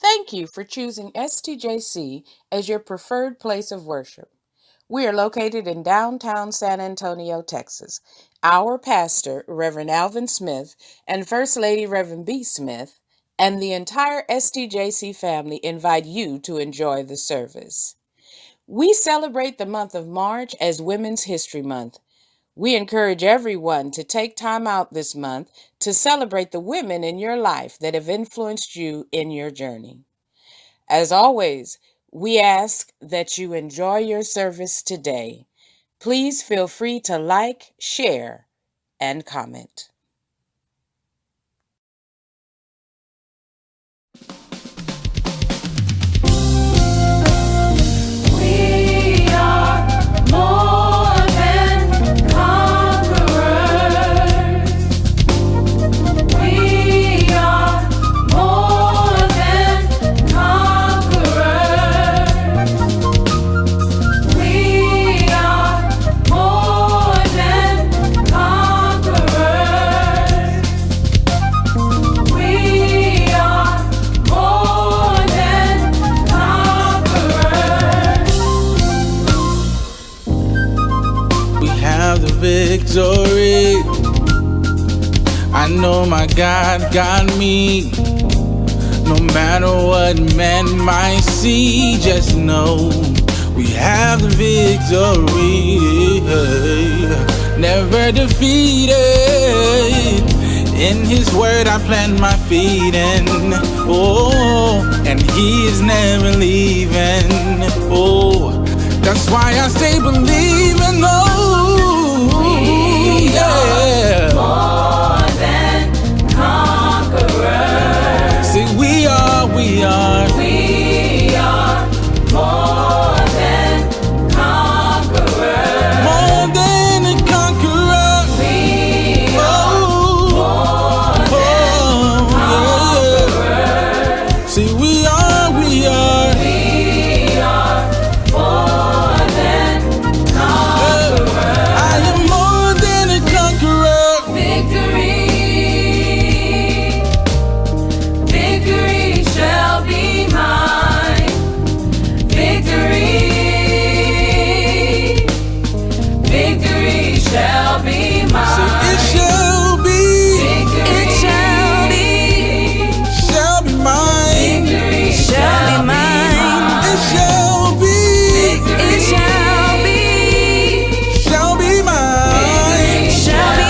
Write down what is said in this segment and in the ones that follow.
Thank you for choosing STJC as your preferred place of worship. We are located in downtown San Antonio, Texas. Our pastor, Reverend Alvin Smith, and First Lady Reverend B. Smith, and the entire STJC family invite you to enjoy the service. We celebrate the month of March as Women's History Month. We encourage everyone to take time out this month to celebrate the women in your life that have influenced you in your journey. As always, we ask that you enjoy your service today. Please feel free to like, share, and comment. We are more than conquerors. We are more than conquerors. We are more than conquerors. We are more than conquerors. We have the victory. I know my God got me. No matter what men might see, just know we have the victory. Never defeated. In His word I plant my feet in. Oh, and He is never leaving. Oh, that's why I stay believing. Oh, yeah. More than conquerors. See, we are. We are more than conquerors. More than a conqueror. We Oh, more than yeah. See, we are. We are more than conquerors. I am more than a conqueror. Victory, victory shall be mine. Victory, victory shall be mine. See, it shall be. Victory, It shall be, Shall be mine. victory shall be mine. It shall be. It shall be, Shall be mine. shall be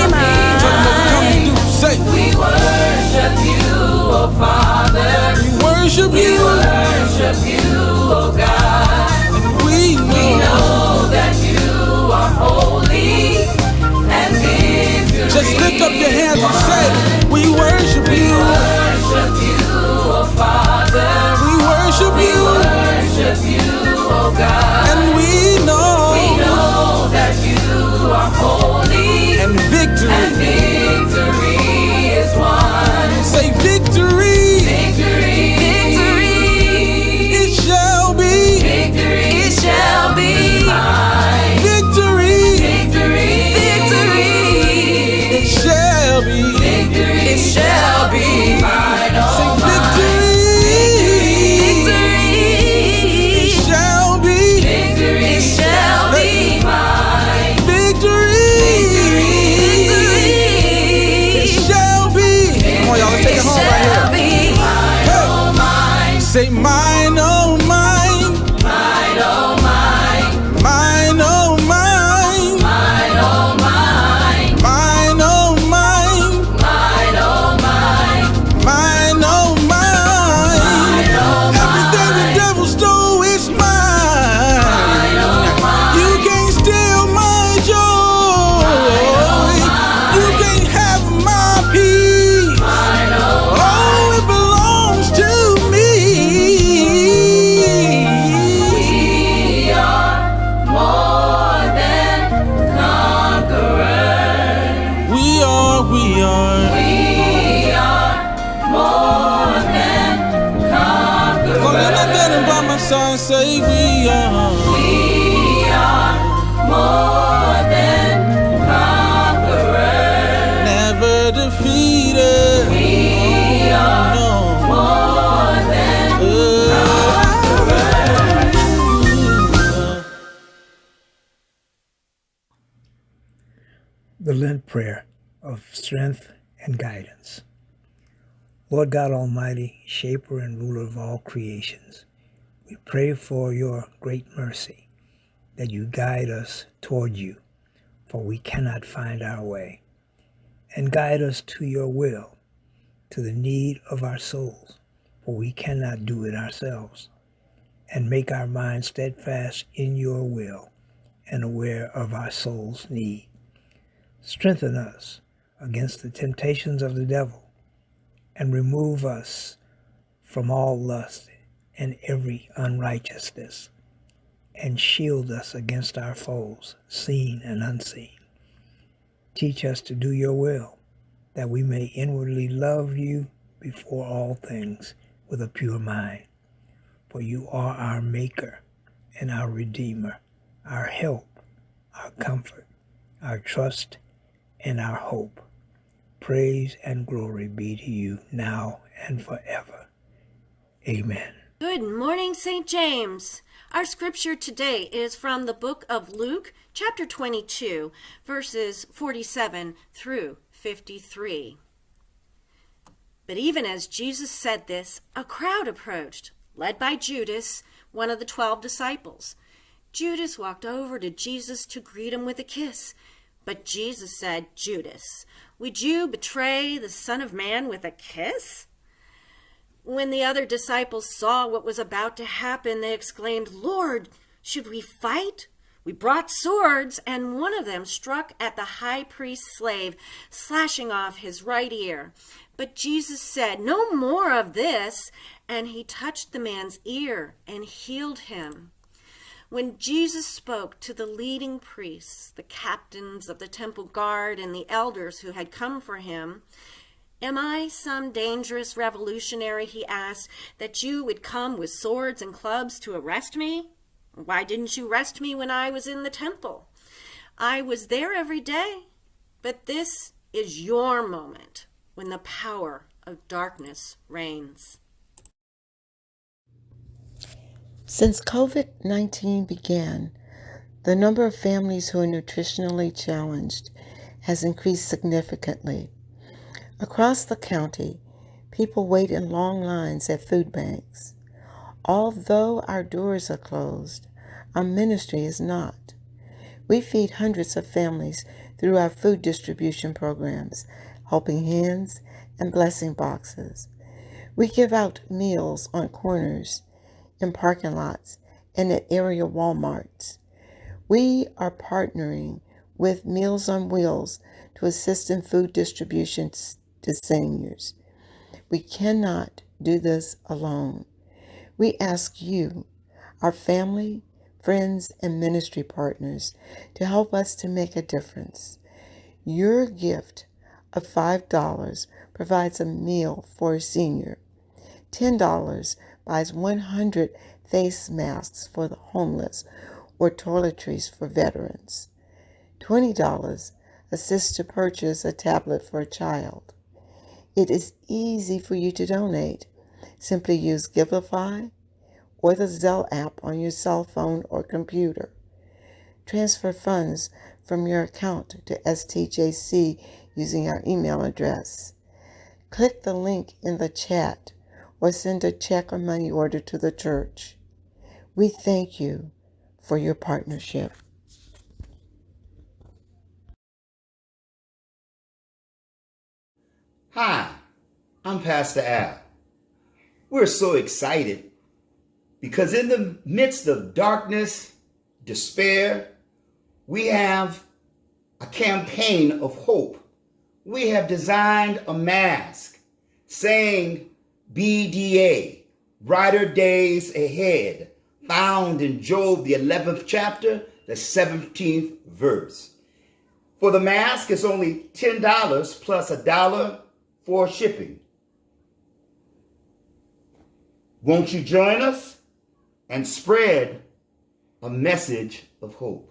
Tell them what we come to mine. do. Say, We worship you, oh Father. we worship We you. worship you, oh God. We We know. know that you are holy and victory. Just lift up your hands and say, we worship We you. worship you, oh Father. We worship We you. worship you, oh God. And we know. We know that you are holy And victory. and victory is won. Say victory. Victory, Victory, It shall be. victory it shall be. mine. Victory. Victory, It shall be. victory It shall be. mine. Say Oh, victory. Victory, It shall be. victory it shall be. mine. Victory. It shall be. Come on, y'all, let's take it home right here. Shall be. Oh, mine, Say mine, oh mine, mine, oh, mine, mine, oh mine, mine, oh, mine, mine, oh mine, mine, oh, mine, mine, oh mine. Everything the devil stole is mine. You can't steal my joy. You can't have my peace. Oh, it belongs to me. We are more than conquerors. We are. We are more than Gonna let conquerors. that by my side say we are. We are more than conquerors. Never defeated. We are No. more than of strength and guidance. Lord God Almighty, shaper and ruler of all creations, we pray for your great mercy, that you guide us toward you, for we cannot find our way, and guide us to your will, to the need of our souls, for we cannot do it ourselves, and make our minds steadfast in your will and aware of our soul's need. Strengthen us against the temptations of the devil, and remove us from all lust and every unrighteousness, and shield us against our foes, seen and unseen. Teach us to do your will, that we may inwardly love you before all things with a pure mind. For you are our Maker and our Redeemer, our help, our comfort, our trust, and our hope. Praise and glory be to you now and forever. Amen. Good morning, St. James. Our scripture today is from the book of Luke, chapter 22, verses 47 through 53. But even as Jesus said this, a crowd approached, led by Judas, one of the 12 disciples. Judas walked over to Jesus to greet him with a kiss. But Jesus said, "Judas, would you betray the Son of Man with a kiss?" When the other disciples saw what was about to happen, they exclaimed, "Lord, should we fight?" We brought swords, and one of them struck at the high priest's slave, slashing off his right ear. But Jesus said, "No more of this," and he touched the man's ear and healed him. When Jesus spoke to the leading priests, the captains of the temple guard, and the elders who had come for him, "Am I some dangerous revolutionary," he asked, "that you would come with swords and clubs to arrest me? Why didn't you arrest me when I was in the temple? I was there every day, but this is your moment when the power of darkness reigns." Since COVID-19 began, the number of families who are nutritionally challenged has increased significantly. Across the county, people wait in long lines at food banks. Although our doors are closed, our ministry is not. We feed hundreds of families through our food distribution programs, Helping Hands and Blessing Boxes. We give out meals on corners, in parking lots, and at area Walmarts. We are partnering with Meals on Wheels to assist in food distribution to seniors. We cannot do this alone. We ask you, our family, friends, and ministry partners, to help us to make a difference. Your gift of $5 provides a meal for a senior. $10 buys 100 face masks for the homeless or toiletries for veterans. $20 assists to purchase a tablet for a child. It is easy for you to donate. Simply use Giveify or the Zelle app on your cell phone or computer. Transfer funds from your account to STJC using our email address. Click the link in the chat or send a check or money order to the church. We thank you for your partnership. Hi, I'm Pastor Al. We're so excited because in the midst of darkness, despair, we have a campaign of hope. We have designed a mask saying BDA, brighter days ahead, found in Job, the 11th chapter, the 17th verse. For the mask, it's only $10 plus $1 for shipping. Won't you join us and spread a message of hope?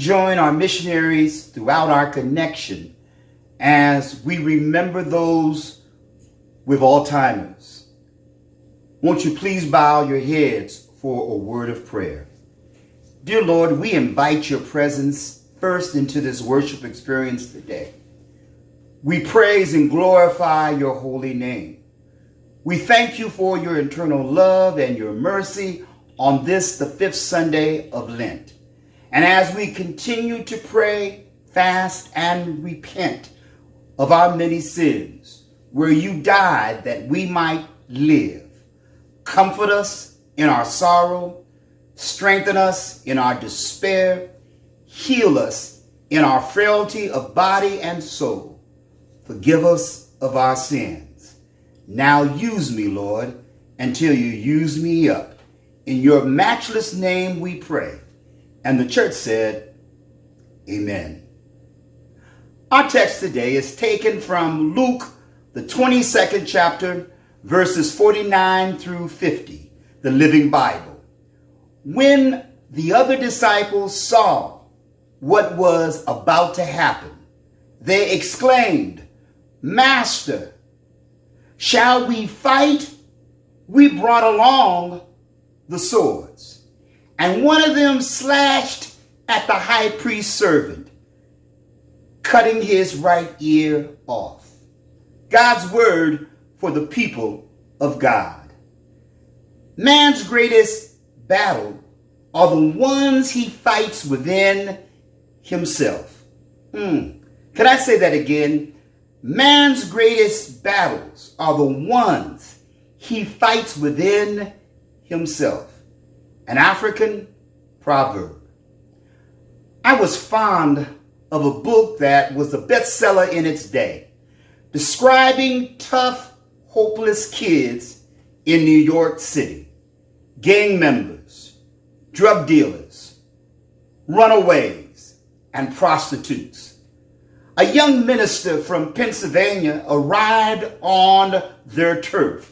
join our missionaries throughout our connection as we remember those with Alzheimer's. Won't you please bow your heads for a word of prayer? Dear Lord, we invite your presence first into this worship experience today. We praise and glorify your holy name. We thank you for your eternal love and your mercy on this, the 5th Sunday of Lent. And as we continue to pray, fast, and repent of our many sins, where you died that we might live, comfort us in our sorrow, strengthen us in our despair, heal us in our frailty of body and soul. Forgive us of our sins. Now use me, Lord, until you use me up. In your matchless name we pray. And the church said, Amen. Our text today is taken from Luke, the 22nd chapter, verses 49 through 50, the Living Bible. When the other disciples saw what was about to happen, they exclaimed, Master, shall we fight? We brought along the swords. And one of them slashed at the high priest's servant, cutting his right ear off. God's word for the people of God. Man's greatest battle are the ones he fights within himself. Can I say that again? Man's greatest battles are the ones he fights within himself. An African proverb. I was fond of a book that was a bestseller in its day, describing tough, hopeless kids in New York City, gang members, drug dealers, runaways, and prostitutes. A young minister from Pennsylvania arrived on their turf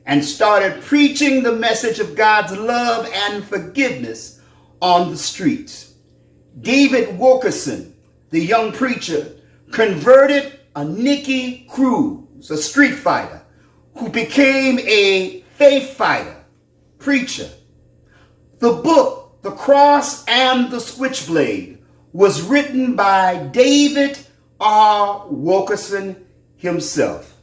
and started preaching the message of God's love and forgiveness on the streets. David Wilkerson, the young preacher, converted a Nicky Cruz, a street fighter, who became a faith fighter, preacher. The book, The Cross and the Switchblade, was written by David R. Wilkerson himself.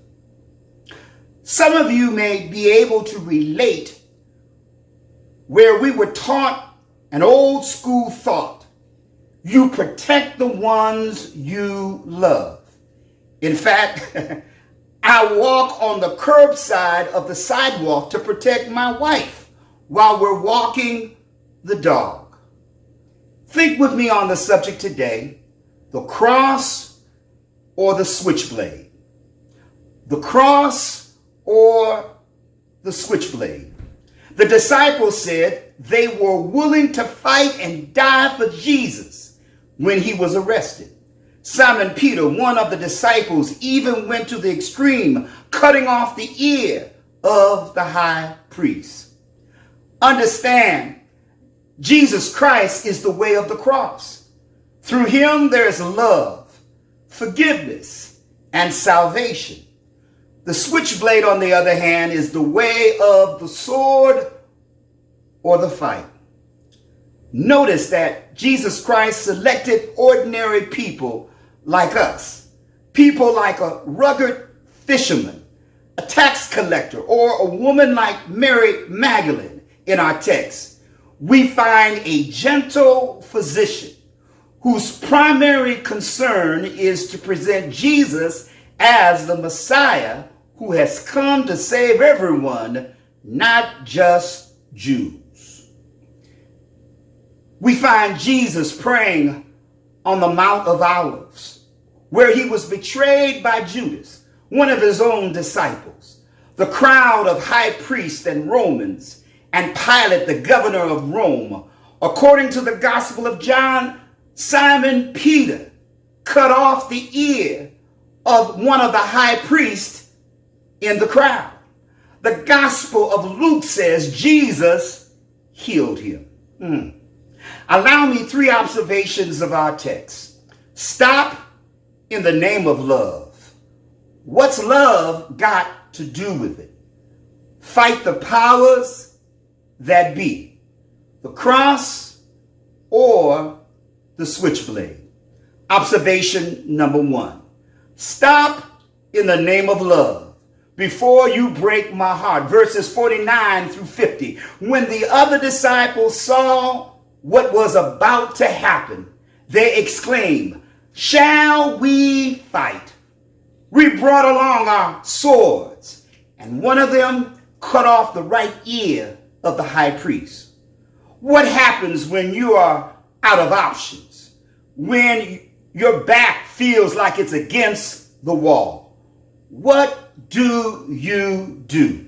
Some of you may be able to relate where we were taught an old school thought: you protect the ones you love. In fact, I walk on the curbside of the sidewalk to protect my wife while we're walking the dog. Think with me on the subject today: the cross or the switchblade. The cross or the switchblade. The disciples said they were willing to fight and die for Jesus when he was arrested. Simon Peter, one of the disciples, even went to the extreme, cutting off the ear of the high priest. Understand, Jesus Christ is the way of the cross. Through him there is love, forgiveness, and salvation. The switchblade, on the other hand, is the way of the sword or the fight. Notice that Jesus Christ selected ordinary people like us, people like a rugged fisherman, a tax collector, or a woman like Mary Magdalene in our text. We find a gentle physician whose primary concern is to present Jesus as the Messiah who has come to save everyone, not just Jews. We find Jesus praying on the Mount of Olives, where he was betrayed by Judas, one of his own disciples. The crowd of high priests and Romans, and Pilate, the governor of Rome. According to the Gospel of John, Simon Peter cut off the ear of one of the high priests in the crowd. The Gospel of Luke says Jesus healed him. Allow me 3 observations of our text. Stop in the name of love. What's love got to do with it? Fight the powers that be. The cross or the switchblade. Observation number 1. Stop in the name of love before you break my heart. Verses 49 through 50. When the other disciples saw what was about to happen, they exclaimed, "Shall we fight?" We brought along our swords, and one of them cut off the right ear of the high priest. What happens when you are out of options? When your back feels like it's against the wall? What do you do?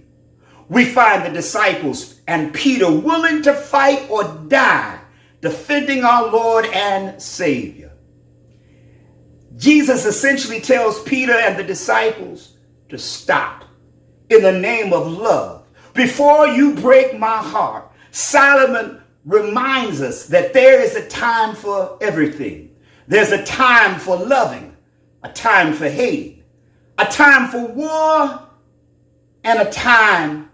We find the disciples and Peter willing to fight or die, defending our Lord and Savior. Jesus essentially tells Peter and the disciples to stop in the name of love. Before you break my heart, Solomon reminds us that there is a time for everything. There's a time for loving, a time for hating, a time for war, and a time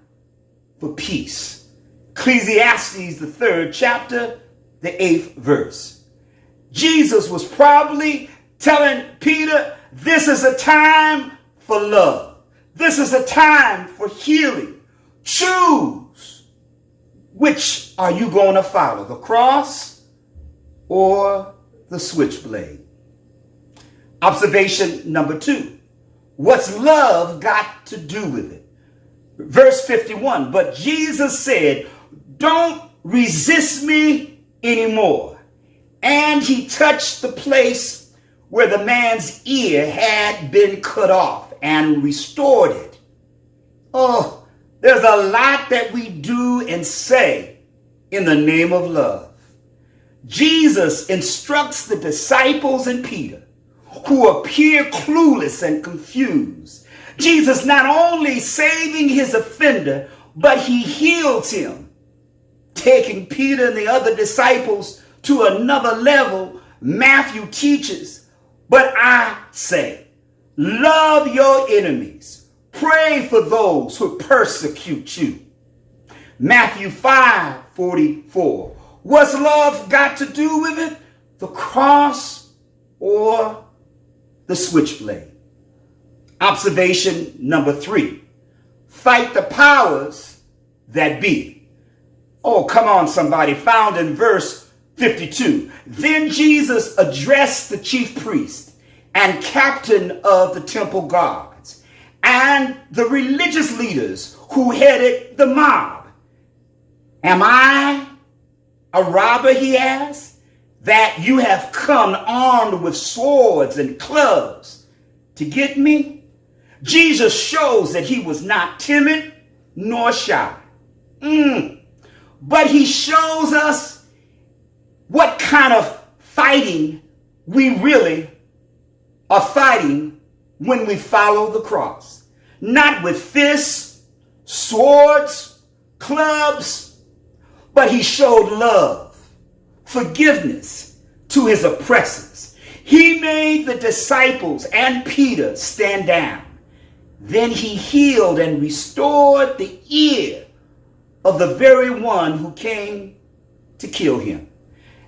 for peace. Ecclesiastes, the 3rd chapter, the 8th verse. Jesus was probably telling Peter, this is a time for love. This is a time for healing. Choose. Which are you going to follow? The cross or the switchblade? Observation number 2. What's love got to do with it? Verse 51. But Jesus said, don't resist me anymore. And he touched the place where the man's ear had been cut off and restored it. Oh, there's a lot that we do and say in the name of love. Jesus instructs the disciples and Peter, who appear clueless and confused. Jesus not only saving his offender, but he heals him, taking Peter and the other disciples to another level. Matthew teaches, but I say, love your enemies. Pray for those who persecute you. Matthew 5:44. What's love got to do with it? The cross or the switchblade? Observation number 3. Fight the powers that be. Oh, come on, somebody. Found in verse 52. Then Jesus addressed the chief priest and captain of the temple guards and the religious leaders who headed the mob. Am I a robber, he asked, that you have come armed with swords and clubs to get me? Jesus shows that he was not timid nor shy. But he shows us what kind of fighting we really are fighting when we follow the cross. Not with fists, swords, clubs, but he showed love, forgiveness to his oppressors. He made the disciples and Peter stand down. Then he healed and restored the ear of the very one who came to kill him.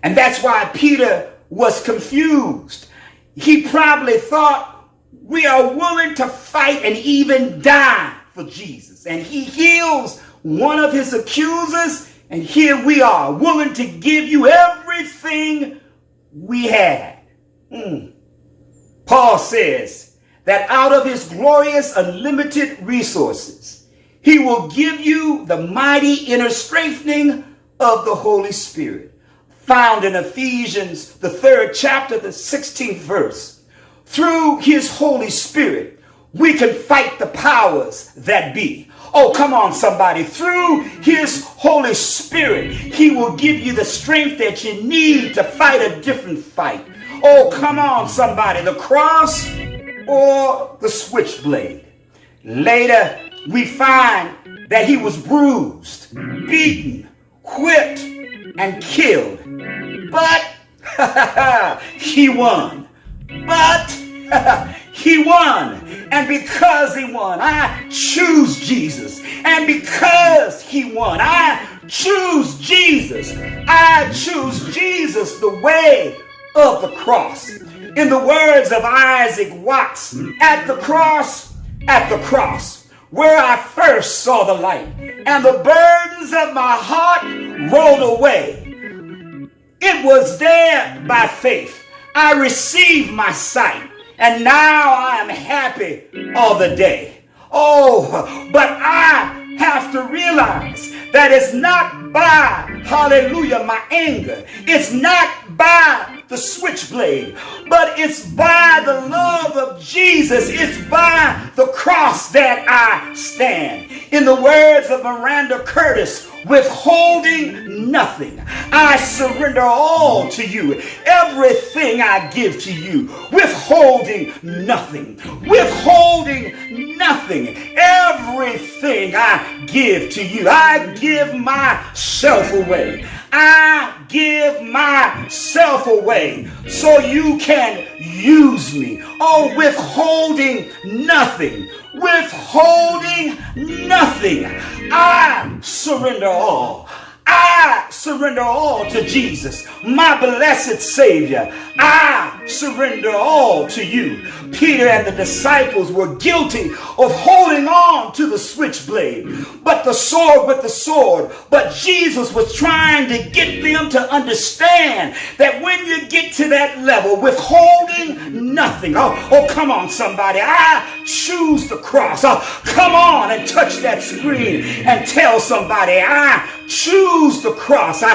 And that's why Peter was confused. He probably thought, we are willing to fight and even die for Jesus. And he heals one of his accusers, and here we are, willing to give you everything we had. Paul says that out of his glorious unlimited resources, he will give you the mighty inner strengthening of the Holy Spirit. Found in Ephesians, the 3rd chapter, the 16th verse. Through his Holy Spirit, we can fight the powers that be. Oh, come on, somebody. Through his Holy Spirit, he will give you the strength that you need to fight a different fight. Oh, come on, somebody. The cross or the switchblade. Later, we find that he was bruised, beaten, whipped, and killed. But he won. But he won. And because he won, I choose Jesus. And because he won, I choose Jesus. I choose Jesus, the way of the cross. In the words of Isaac Watts, at the cross, where I first saw the light, and the burdens of my heart rolled away. It was there by faith I received my sight, and now I am happy all the day. Oh, but I have to realize that it's not by, hallelujah, my anger. It's not by the switchblade, but it's by the love of Jesus. It's by the cross that I stand. In the words of Miranda Curtis, withholding nothing, I surrender all to you. Everything I give to you, withholding nothing. Withholding nothing. Everything I give to you. I give myself away. I give myself away so you can use me. Oh, withholding nothing. Withholding nothing. I surrender all. I surrender all to Jesus, my blessed Savior. I surrender all to you. Peter and the disciples were guilty of holding on to the switchblade, but the sword with the sword. But Jesus was trying to get them to understand that when you get to that level, withholding nothing. Oh, come on, somebody. I choose the cross. Come on and touch that screen and tell somebody, I choose the cross. I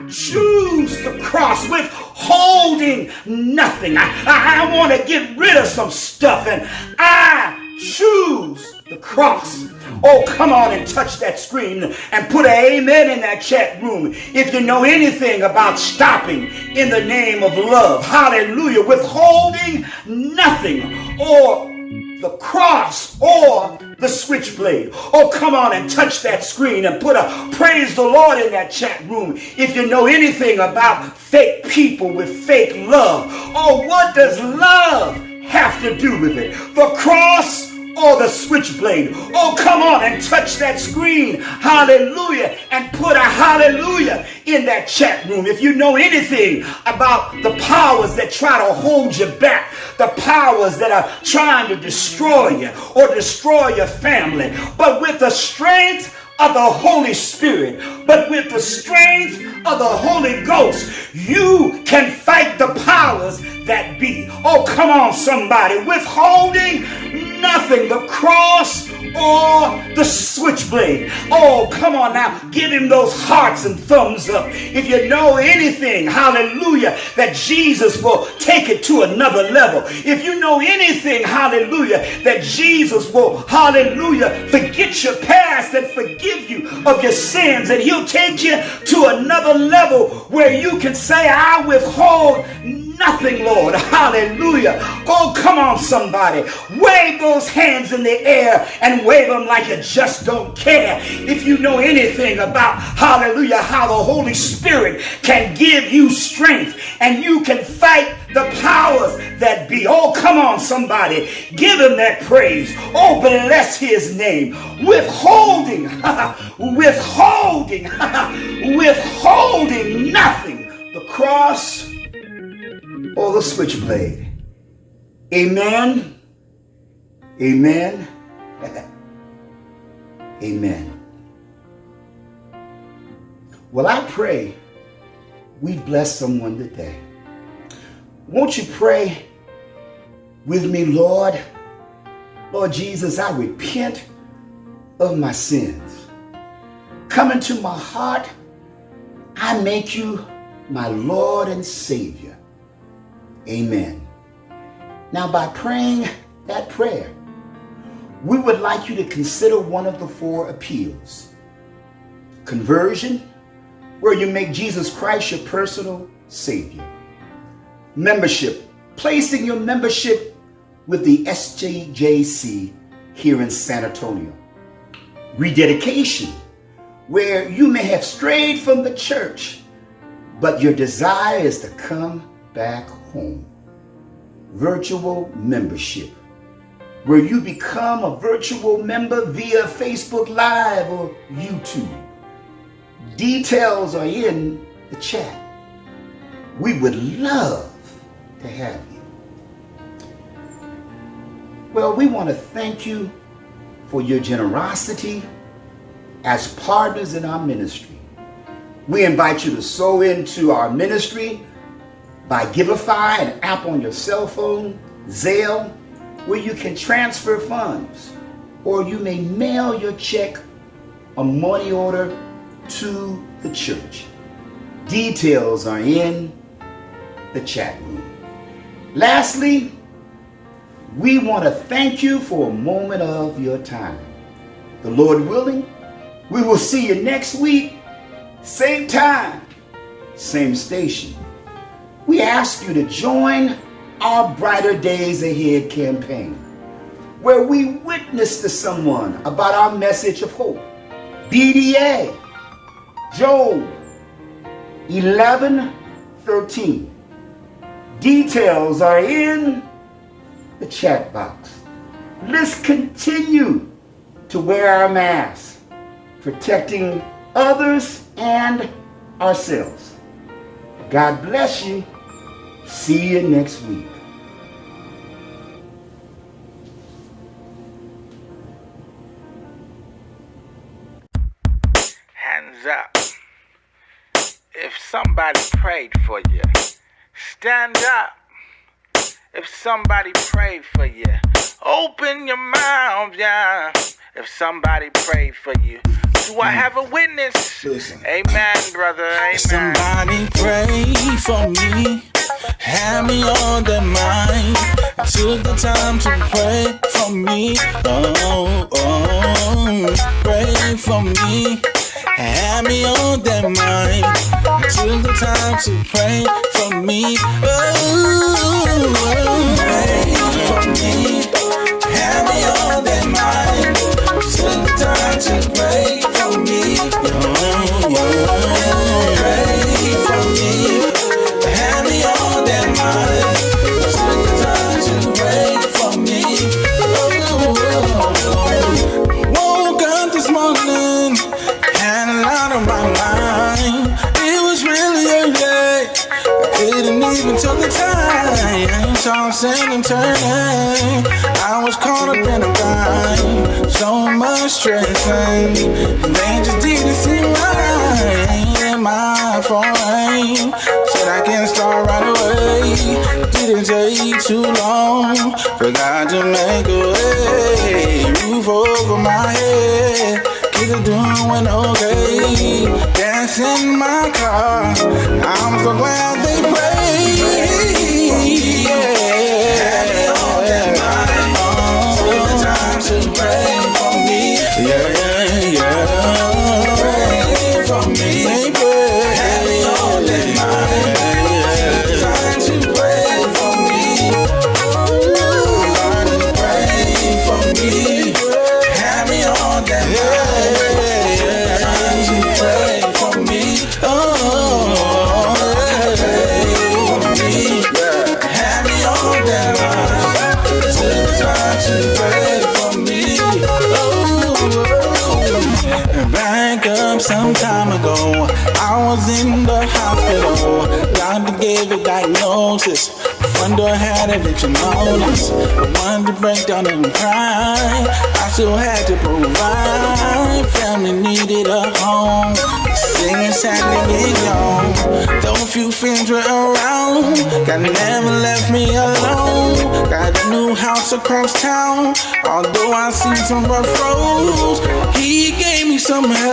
choose the cross, withholding nothing. I want to get rid of some stuff, and I choose the cross. Oh, come on and touch that screen and put an amen in that chat room if you know anything about stopping in the name of love. Hallelujah. Withholding nothing, or the cross, or the switchblade. Oh, come on and touch that screen and put a praise the Lord in that chat room if you know anything about fake people with fake love. Oh, what does love have to do with it? The cross or the switchblade? Oh, come on and touch that screen. Hallelujah. And put a hallelujah in that chat room if you know anything about the powers that try to hold you back, the powers that are trying to destroy you or destroy your family. But with the strength of the Holy Spirit, but with the strength of the Holy Ghost, you can fight the powers that be. Oh, come on, somebody. Withholding nothing, the cross or the switchblade. Oh, come on now. Give him those hearts and thumbs up if you know anything, hallelujah, that Jesus will take it to another level. If you know anything, hallelujah, that Jesus will, hallelujah, forget your past and forgive you of your sins, and he'll take you to another level where you can say, I withhold nothing, Lord. Hallelujah. Oh, come on, somebody. Wave those hands in the air and wave them like you just don't care. If you know anything about, hallelujah, how the Holy Spirit can give you strength and you can fight the powers that be. Oh, come on, somebody. Give him that praise. Oh, bless his name. Withholding, withholding, withholding nothing. The cross or the switchblade. Amen. Amen. Amen. Well, I pray we bless someone today. Won't you pray with me, Lord? Lord Jesus, I repent of my sins. Come into my heart. I make you my Lord and Savior. Amen. Now, by praying that prayer, we would like you to consider one of the 4 appeals. Conversion, where you make Jesus Christ your personal Savior. Membership, placing your membership with the STJC here in San Antonio. Rededication, where you may have strayed from the church but your desire is to come back home. Virtual membership, where you become a virtual member via Facebook Live or YouTube. Details are in the chat. We would love to have you. Well, we want to thank you for your generosity as partners in our ministry. We invite you to sow into our ministry by Giveify, an app on your cell phone, Zelle, where you can transfer funds, or you may mail your check or money order to the church. Details are in the chat room. Lastly, we want to thank you for a moment of your time. The Lord willing, we will see you next week, same time, same station. We ask you to join our Brighter Days Ahead campaign, where we witness to someone about our message of hope. BDA, Job 11:13. Details are in the chat box. Let's continue to wear our masks, protecting others and ourselves. God bless you. See you next week. Hands up. If somebody prayed for you, stand up. If somebody prayed for you, open your mouth, yeah. If somebody prayed for you, do I have a witness? Listen. Amen, brother, amen. Somebody pray for me, have me on their mind. Took the time to pray for me. Pray for me, have me on their mind. Took the time to pray for me. Pray for me, have me on their mind. Took the time to pray for me. Pray for me, have me on their mind. Took the time to pray for me. Woke up this morning, had a lot on my mind. It was really early, I didn't even take the time. Tossing and turning, I was caught up in a bind. So much stressing, they just didn't seem right. Am I falling? Said I can start right away. Didn't take too long for God to make a way. Roof over my head, kids are doing okay. Dance in my car, I'm so glad they pray. Had me on their mind. Took the time to pray for me. Pray for me. Had me on their mind. Took the time to pray for me. Pray for me. Had me on their mind. Took the time to pray for me. Back up some time ago, I was in the hospital. Doctor gave a diagnosis. Wonder had eviction notice. I wanted to break down and cry. I still had to provide. Family needed a home. Singers had to get gone. Though a few friends were around, God never left me alone. Got a new house across town. Although I see some rough roads, He gave me some help.